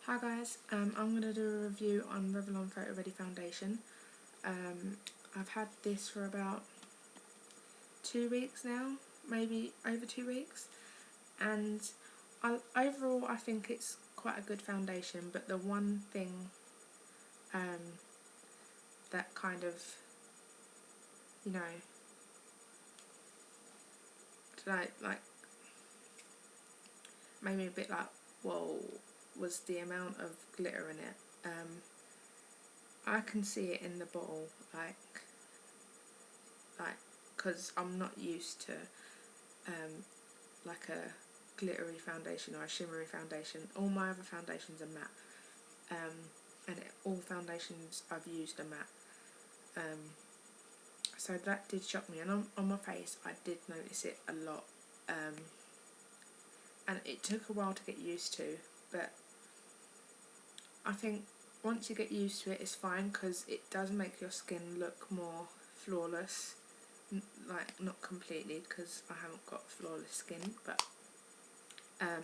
Hi guys, I'm going to do a review on Revlon Photo Ready Foundation. I've had this for about 2 weeks now, maybe over 2 weeks, and overall I think it's quite a good foundation, but the one thing that kind of, you know, like made me a bit like, whoa, was the amount of glitter in it. I can see it in the bottle, like, because I'm not used to like a glittery foundation or a shimmery foundation. All my other foundations are matte, and all foundations I've used are matte. So that did shock me, and on my face I did notice it a lot, and it took a while to get used to, but I think once you get used to it, it's fine, because it does make your skin look more flawless. Like, not completely, because I haven't got flawless skin, but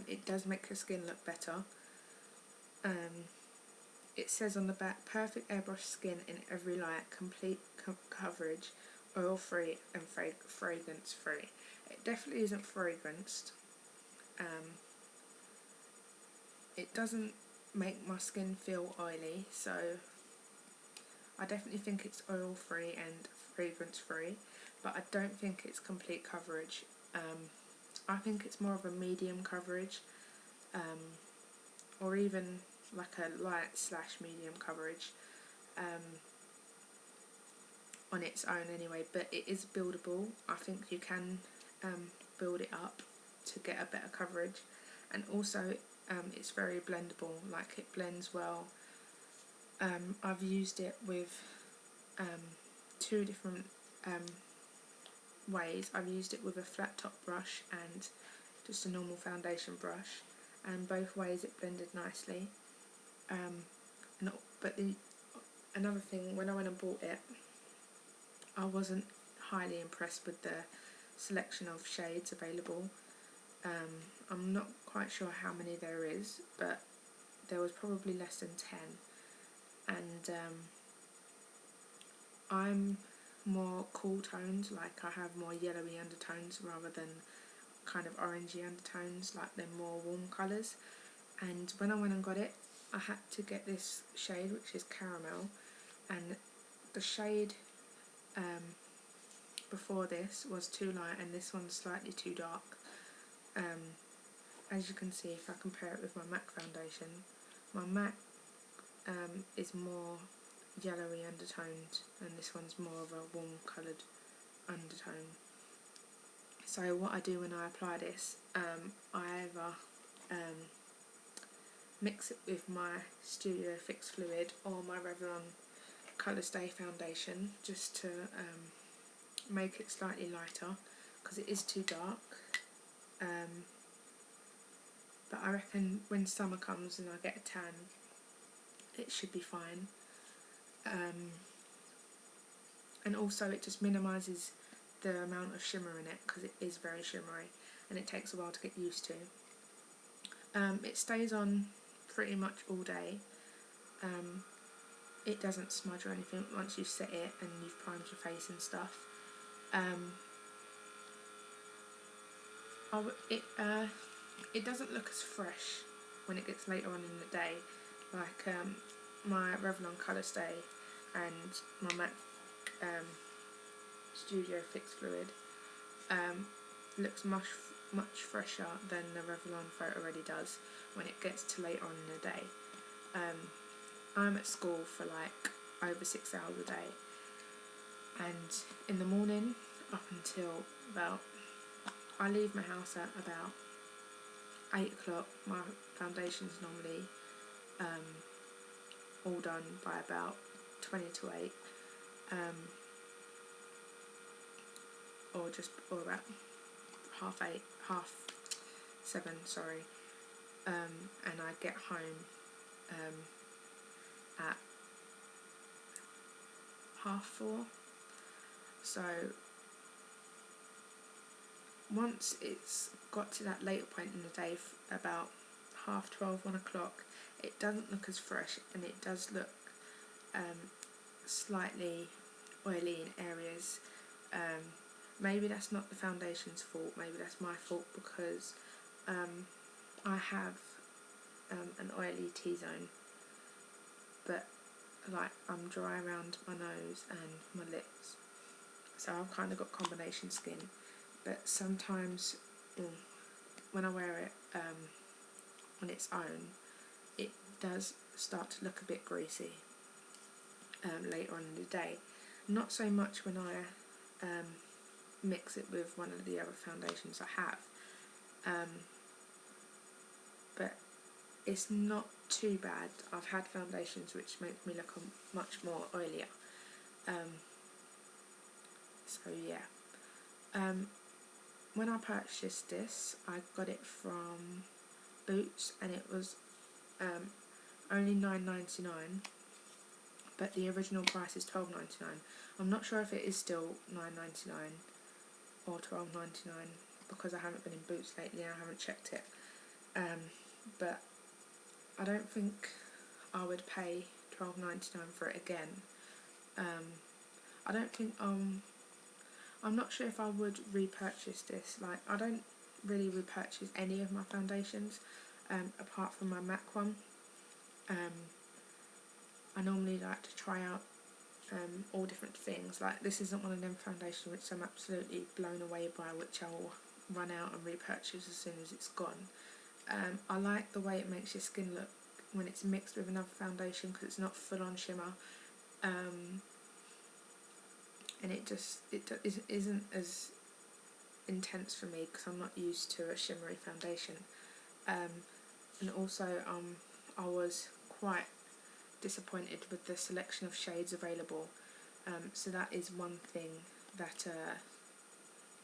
it does make your skin look better. It says on the back, perfect airbrush skin in every light, complete coverage, oil free and fragrance free. It definitely isn't fragranced. It doesn't make my skin feel oily, so I definitely think it's oil free and fragrance free, but I don't think it's complete coverage. I think it's more of a medium coverage, or even like a light/medium coverage on its own anyway, but it is buildable. I think you can build it up to get a better coverage, and also it's very blendable, like it blends well. I've used it with two different ways. I've used it with a flat top brush and just a normal foundation brush, and both ways it blended nicely. But another thing, when I went and bought it, I wasn't highly impressed with the selection of shades available. I'm not quite sure how many there is, but there was probably less than 10, and I'm more cool tones, like I have more yellowy undertones rather than kind of orangey undertones, like they're more warm colours. And when I went and got it, I had to get this shade, which is caramel, and the shade before this was too light, and this one's slightly too dark. As you can see, if I compare it with my MAC foundation, my MAC is more yellowy undertoned, and this one's more of a warm coloured undertone. So what I do when I apply this, I either mix it with my Studio Fix Fluid or my Revlon Colour Stay foundation, just to make it slightly lighter, because it is too dark. But I reckon when summer comes and I get a tan, it should be fine. And also it just minimises the amount of shimmer in it, because it is very shimmery and it takes a while to get used to. It stays on pretty much all day. It doesn't smudge or anything once you've set it and you've primed your face and stuff. It doesn't look as fresh when it gets later on in the day, like my Revlon Colour Stay and my MAC Studio Fix Fluid looks much fresher than the Revlon Photo Ready does when it gets to later on in the day. I'm at school for like over 6 hours a day, and in the morning up until about, I leave my house at about 8 o'clock. My foundation's normally all done by about 20 to 8, or about half 7, sorry, and I get home at 4:30. So once it's got to that later point in the day, about half 12, 1 o'clock, it doesn't look as fresh, and it does look slightly oily in areas. Maybe that's not the foundation's fault, maybe that's my fault, because I have an oily T-zone, but like I'm dry around my nose and my lips, so I've kind of got combination skin. But sometimes when I wear it on its own, it does start to look a bit greasy later on in the day. Not so much when I mix it with one of the other foundations I have, but it's not too bad. I've had foundations which make me look much more oilier. So yeah. When I purchased this, I got it from Boots, and it was only $9.99, but the original price is $12.99. I'm not sure if it is still $9.99 or $12.99 because I haven't been in Boots lately and I haven't checked it. But I don't think I would pay $12.99 for it again. I don't think I'm not sure if I would repurchase this. Like, I don't really repurchase any of my foundations apart from my MAC one. I normally like to try out all different things. Like, this isn't one of them foundations which I'm absolutely blown away by, which I will run out and repurchase as soon as it's gone. I like the way it makes your skin look when it's mixed with another foundation, because it's not full on shimmer, and it isn't as intense for me because I'm not used to a shimmery foundation. And also I was quite disappointed with the selection of shades available, so that is one thing that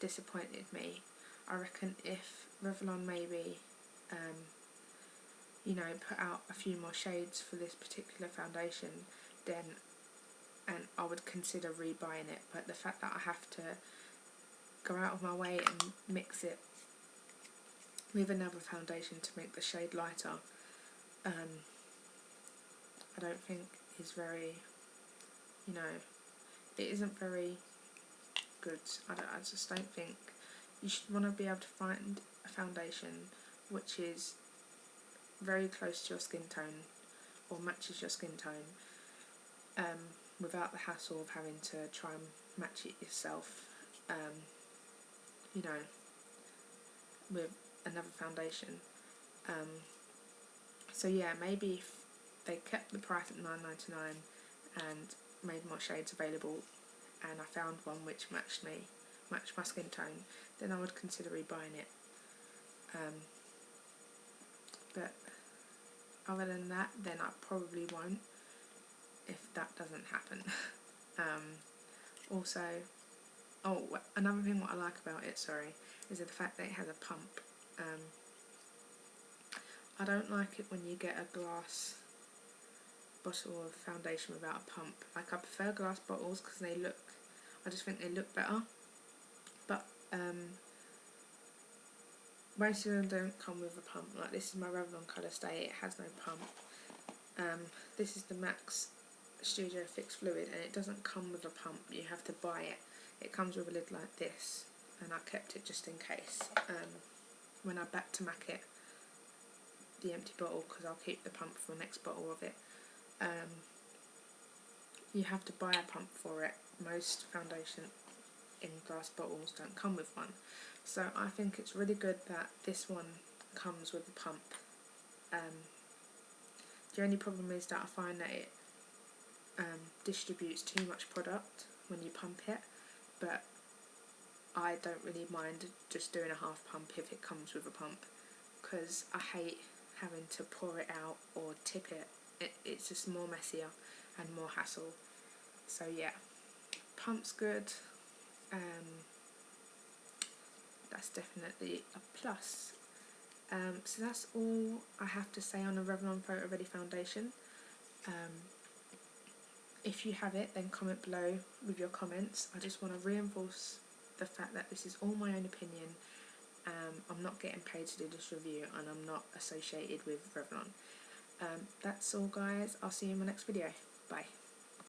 disappointed me. I reckon if Revlon maybe put out a few more shades for this particular foundation, then I would consider rebuying it. But the fact that I have to go out of my way and mix it with another foundation to make the shade lighter, I don't think is very, it isn't very good. I just don't think you should want to be able to find a foundation which is very close to your skin tone or matches your skin tone, without the hassle of having to try and match it yourself, with another foundation. So yeah, maybe if they kept the price at $9.99 and made more shades available, and I found one which matched my skin tone, then I would consider rebuying it. But other than that, then I probably won't, if that doesn't happen. Also, another thing what I like about it, is the fact that it has a pump. I don't like it when you get a glass bottle of foundation without a pump. Like, I prefer glass bottles because I just think they look better. But most of them don't come with a pump. Like, this is my Revlon Colour Stay, it has no pump. This is the Max Studio Fix Fluid, and it doesn't come with a pump, you have to buy it. It comes with a lid like this, and I kept it just in case. When I back to Mac it, the empty bottle, because I'll keep the pump for the next bottle of it. You have to buy a pump for it. Most foundation in glass bottles don't come with one. So I think it's really good that this one comes with a pump. The only problem is that I find that it distributes too much product when you pump it, but I don't really mind just doing a half pump if it comes with a pump, because I hate having to pour it out or tip it. It's just more messier and more hassle. So yeah, pump's good. That's definitely a plus. So that's all I have to say on the Revlon Photo Ready foundation. If you have it, then comment below with your comments. I just want to reinforce the fact that this is all my own opinion. I'm not getting paid to do this review, and I'm not associated with Revlon. That's all, guys. I'll see you in my next video. Bye.